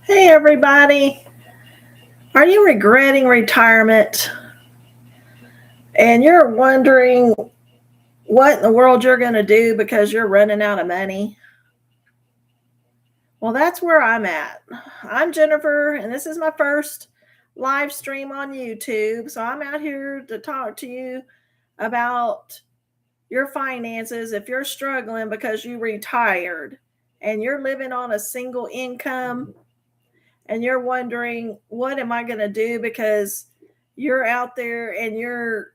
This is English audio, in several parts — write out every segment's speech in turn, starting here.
Hey, everybody. Are you regretting retirement and you're wondering what in the world you're going to do because you're running out of money? Well, that's where I'm at. I'm Jennifer, and this is my first live stream on YouTube. So I'm out here to talk to you about your finances if you're struggling because you retired and you're living on a single income and you're wondering, what am I going to do because you're out there and you're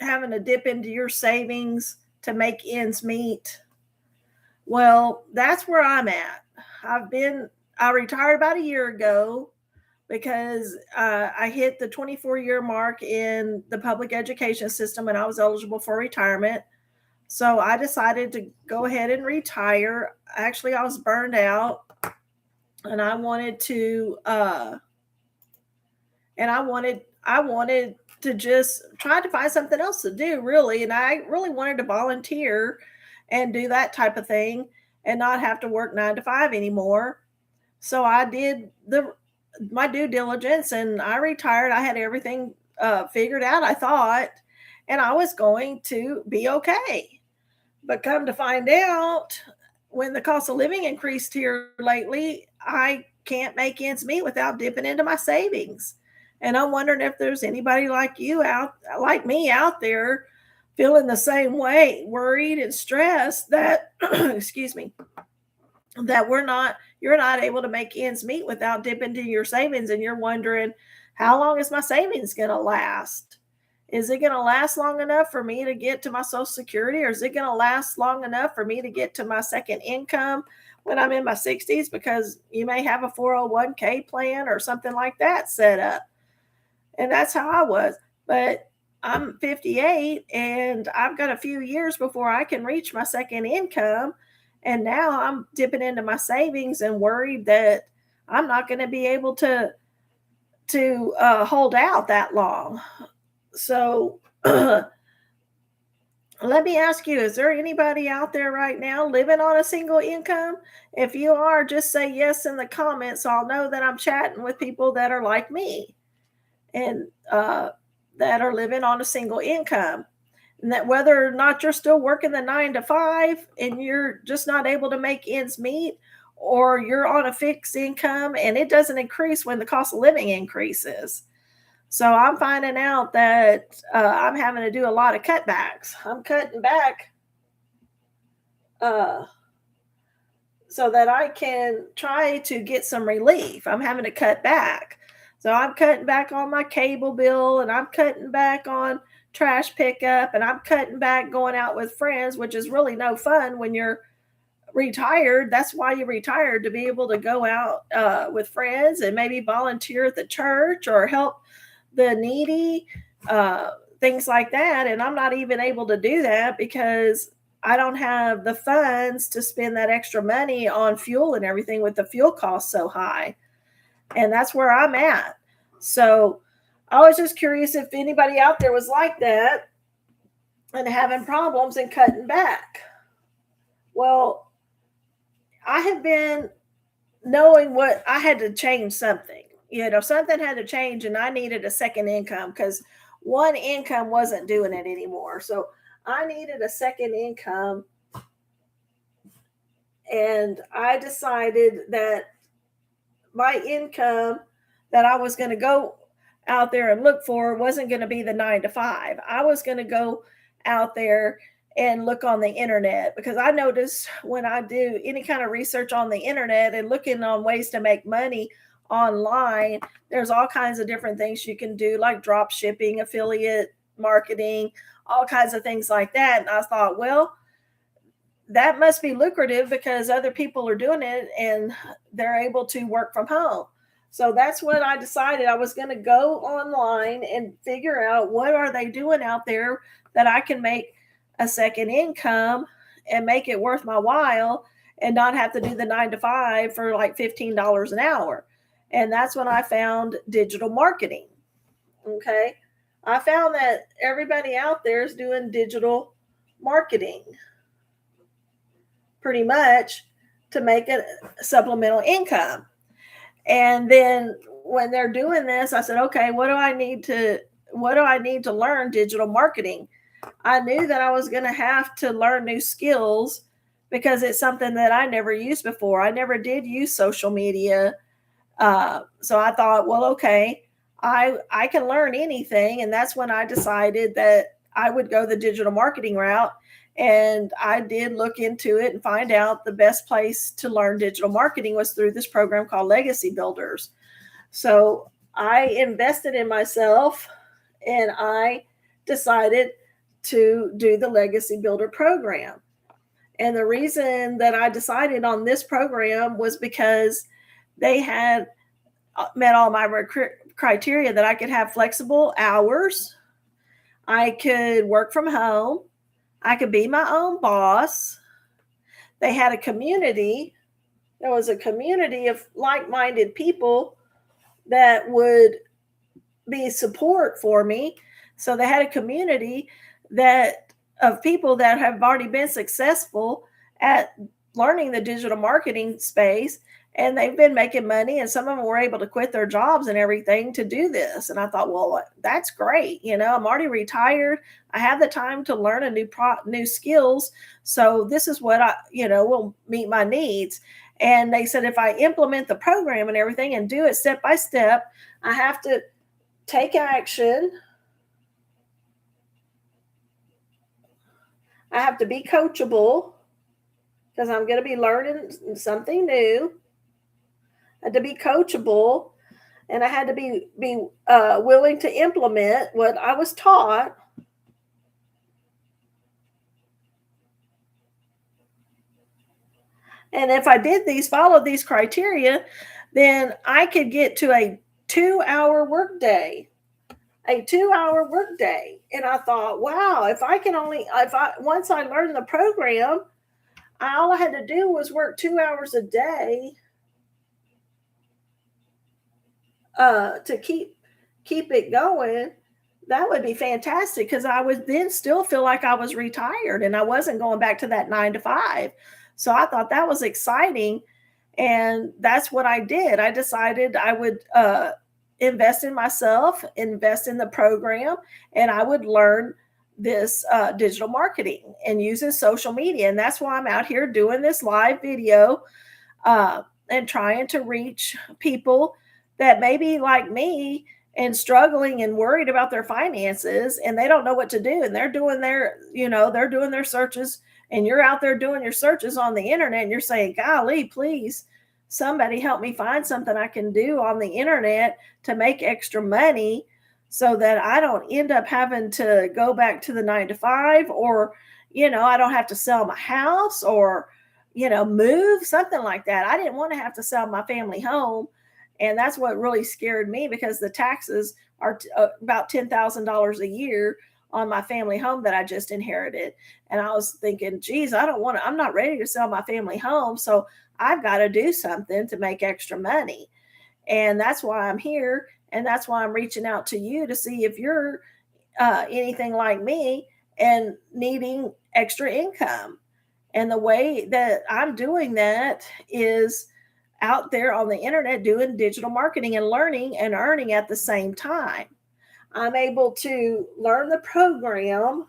having to dip into your savings to make ends meet? Well, that's where I'm at. I retired about a year ago because I hit the 24-year mark in the public education system and I was eligible for retirement. So I decided to go ahead and retire. Actually, I was burned out and I wanted to just try to find something else to do, really. And I really wanted to volunteer and do that type of thing and not have to work 9 to 5 anymore. So I did my due diligence and I retired. I had everything figured out, I thought, and I was going to be okay. But come to find out, when the cost of living increased here lately, I can't make ends meet without dipping into my savings. And I'm wondering if there's anybody like me out there feeling the same way, worried and stressed that excuse me, that you're not able to make ends meet without dipping into your savings, and you're wondering, how long is my savings going to last? Is it going to last long enough for me to get to my Social Security, or is it going to last long enough for me to get to my second income when I'm in my 60s? Because you may have a 401k plan or something like that set up. And that's how I was. But I'm 58 and I've got a few years before I can reach my second income. And now I'm dipping into my savings and worried that I'm not going to be able to hold out that long. So let me ask you, is there anybody out there right now living on a single income? If you are, just say yes in the comments so I'll know that I'm chatting with people that are like me and that are living on a single income. And that whether or not you're still working the 9 to 5 and you're just not able to make ends meet, or you're on a fixed income and it doesn't increase when the cost of living increases. So I'm finding out that I'm having to do a lot of cutbacks. I'm cutting back uh, so that I can try to get some relief. I'm having to cut back. So I'm cutting back on my cable bill, and I'm cutting back on trash pickup, and I'm cutting back going out with friends, which is really no fun when you're retired. That's why you retired, to be able to go out with friends and maybe volunteer at the church or help the needy, things like that. And I'm not even able to do that because I don't have the funds to spend that extra money on fuel and everything, with the fuel costs so high. And that's where I'm at. So I was just curious if anybody out there was like that and having problems and cutting back. Well, I have been knowing what I had to change something. Something had to change, and I needed a second income because one income wasn't doing it anymore. So I needed a second income, and I decided that my income that I was going to go out there and look for wasn't going to be the 9 to 5. I was going to go out there and look on the internet, because I noticed when I do any kind of research on the internet and looking on ways to make money online, there's all kinds of different things you can do, like drop shipping, affiliate marketing, all kinds of things like that. And I thought, well, that must be lucrative because other people are doing it and they're able to work from home. So that's when I decided I was going to go online and figure out what are they doing out there that I can make a second income and make it worth my while and not have to do the 9 to 5 for like $15 an hour. And that's when I found digital marketing. Okay. I found that everybody out there is doing digital marketing pretty much to make a supplemental income. And then when they're doing this, I said, okay, what do I need to learn digital marketing? I knew that I was going to have to learn new skills because it's something that I never used before. I never did use social media. So I thought, well, okay, I can learn anything. And that's when I decided that I would go the digital marketing route. And I did look into it and find out the best place to learn digital marketing was through this program called Legacy Builders. So I invested in myself and I decided to do the Legacy Builder program. And the reason that I decided on this program was because they had met all my criteria that I could have flexible hours, I could work from home, I could be my own boss. They had a community. There was a community of like-minded people that would be support for me. So they had a community that of people that have already been successful at learning the digital marketing space, and they've been making money, and some of them were able to quit their jobs and everything to do this. And I thought, well, that's great. I'm already retired. I have the time to learn a new skills. So this is what will meet my needs. And they said, if I implement the program and everything and do it step by step, I have to take action. I have to be coachable because I'm going to be learning something new. I had to be coachable, and I had to be willing to implement what I was taught. And if I followed these criteria, then I could get to a 2-hour workday. And I thought, wow, once I learned the program, all I had to do was work 2 hours a day to keep it going. That would be fantastic because I would then still feel like I was retired and I wasn't going back to that 9 to 5. So I thought that was exciting. And that's what I did. I decided I would invest in myself, invest in the program, and I would learn this digital marketing and using social media. And that's why I'm out here doing this live video and trying to reach people that may be like me and struggling and worried about their finances, and they don't know what to do. And they're doing their searches, and you're out there doing your searches on the internet, and you're saying, golly, please, somebody help me find something I can do on the internet to make extra money so that I don't end up having to go back to the 9 to 5, or, I don't have to sell my house or, move, something like that. I didn't want to have to sell my family home. And that's what really scared me, because the taxes are about $10,000 a year on my family home that I just inherited. And I was thinking, geez, I'm not ready to sell my family home. So I've got to do something to make extra money. And that's why I'm here. And that's why I'm reaching out to you to see if you're anything like me and needing extra income. And the way that I'm doing that is out there on the internet doing digital marketing and learning and earning at the same time. I'm able to learn the program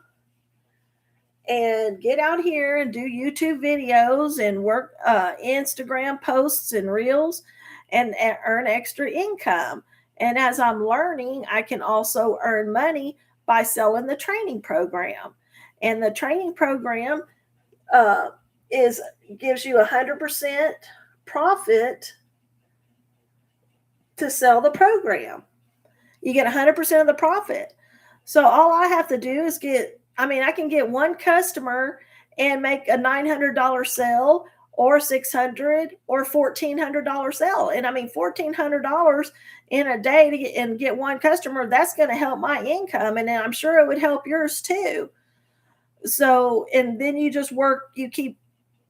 and get out here and do YouTube videos and work Instagram posts and reels and earn extra income. And as I'm learning, I can also earn money by selling the training program. And the training program gives you 100% profit to sell the program. You get 100% of the profit. So all I have to do is I can get one customer and make a $900 sale or $600 or $1,400 sale. And $1,400 in a day to get one customer, that's going to help my income. And I'm sure it would help yours too. So, and then you keep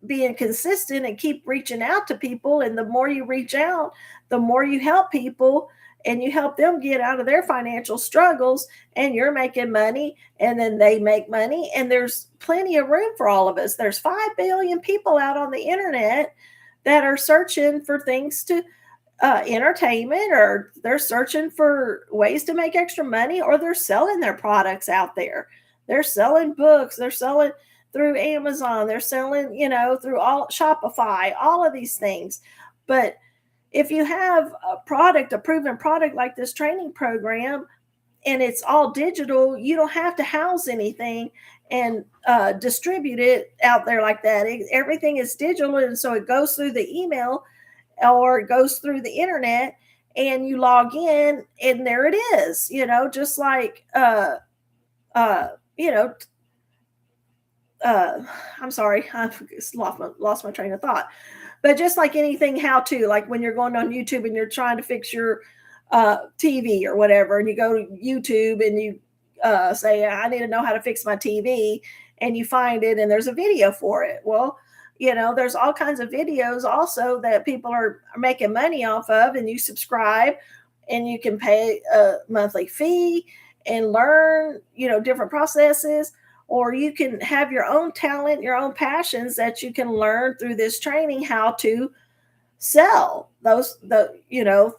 being consistent and keep reaching out to people. And the more you reach out, the more you help people and you help them get out of their financial struggles, and you're making money and then they make money. And there's plenty of room for all of us. There's 5 billion people out on the internet. that are searching for things to entertainment, or they're searching for ways to make extra money, or they're selling their products out there. They're selling books, they're selling through Amazon, they're selling, through all Shopify, all of these things. But if you have a product, a proven product like this training program, and it's all digital, you don't have to house anything and distribute it out there like that. Everything is digital, and so it goes through the email or it goes through the internet, and you log in and there it is, just like uh you know uh I'm sorry, I've lost my train of thought. But just like anything, how to, like when you're going on YouTube and you're trying to fix your TV or whatever, and you go to YouTube and you say, I need to know how to fix my TV, and you find it and there's a video for it. Well, there's all kinds of videos also that people are making money off of, and you subscribe and you can pay a monthly fee and learn, different processes, or you can have your own talent, your own passions that you can learn through this training how to sell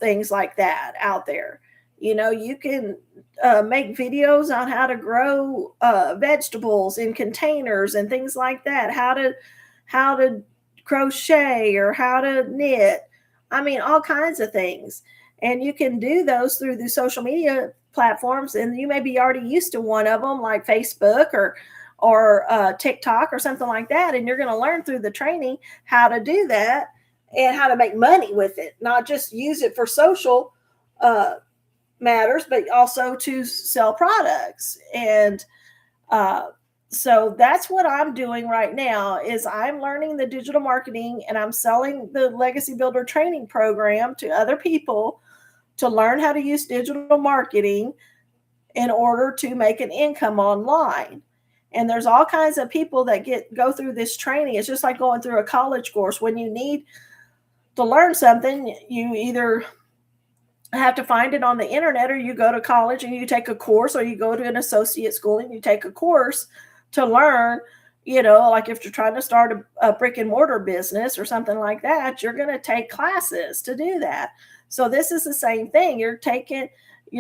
things like that out there. You can make videos on how to grow vegetables in containers and things like that, how to crochet or how to knit. I mean, all kinds of things. And you can do those through the social media platforms, and you may be already used to one of them, like Facebook or TikTok or something like that, and you're going to learn through the training how to do that and how to make money with it, not just use it for social uh, matters, but also to sell products. And uh, so that's what I'm doing right now, is I'm learning the digital marketing, and I'm selling the Legacy Builder training program to other people to learn how to use digital marketing in order to make an income online. And there's all kinds of people that go through this training. It's just like going through a college course. When you need to learn something, you either have to find it on the internet, or you go to college and you take a course, or you go to an associate school and you take a course to learn. Like if you're trying to start a brick and mortar business or something like that, you're going to take classes to do that. So this is the same thing. You're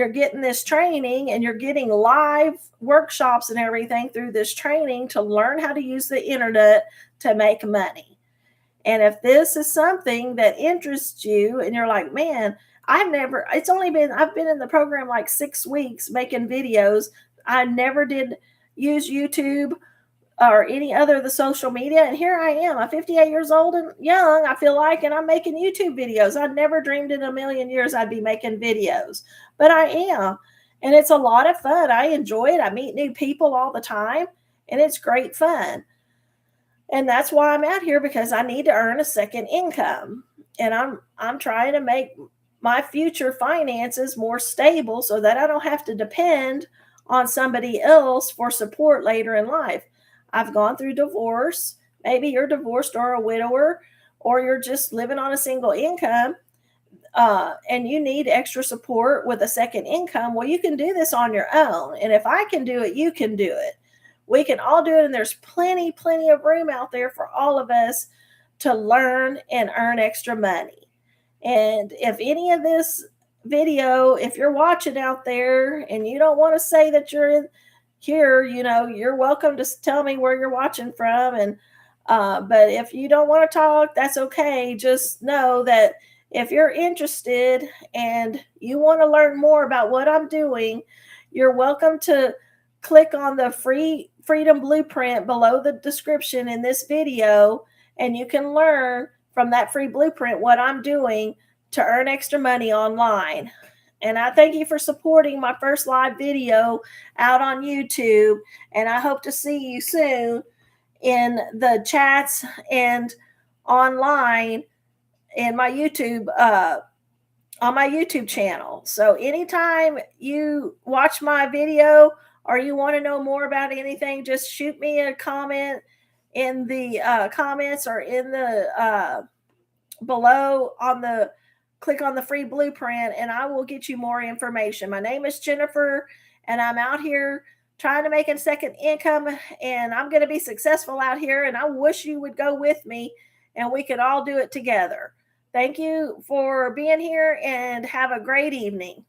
getting this training, and you're getting live workshops and everything through this training to learn how to use the internet to make money. And if this is something that interests you and you're like, man, I've been in the program like 6 weeks making videos. I never did use YouTube or any other of the social media. And here I am, I'm 58 years old and young, I feel like, and I'm making YouTube videos. I never dreamed in a million years I'd be making videos, but I am. And it's a lot of fun. I enjoy it. I meet new people all the time, and it's great fun. And that's why I'm out here, because I need to earn a second income. And I'm trying to make my future finances more stable so that I don't have to depend on somebody else for support later in life. I've gone through divorce. Maybe you're divorced or a widower, or you're just living on a single income, and you need extra support with a second income. Well, you can do this on your own. And if I can do it, you can do it. We can all do it. And there's plenty of room out there for all of us to learn and earn extra money. And if any of this video, if you're watching out there and you don't want to say that you're in here, you're welcome to tell me where you're watching from. And but if you don't want to talk, that's okay. Just know that if you're interested and you want to learn more about what I'm doing, you're welcome to click on the free Freedom Blueprint below the description in this video, and you can learn from that free blueprint what I'm doing to earn extra money online. And I thank you for supporting my first live video out on YouTube, and I hope to see you soon in the chats and online in my YouTube on my YouTube channel. So anytime you watch my video or you want to know more about anything, just shoot me a comment in the comments, or in the below on the click on the free blueprint, and I will get you more information. My name is Jennifer, and I'm out here trying to make a second income, and I'm going to be successful out here, and I wish you would go with me and we could all do it together. Thank you for being here and have a great evening.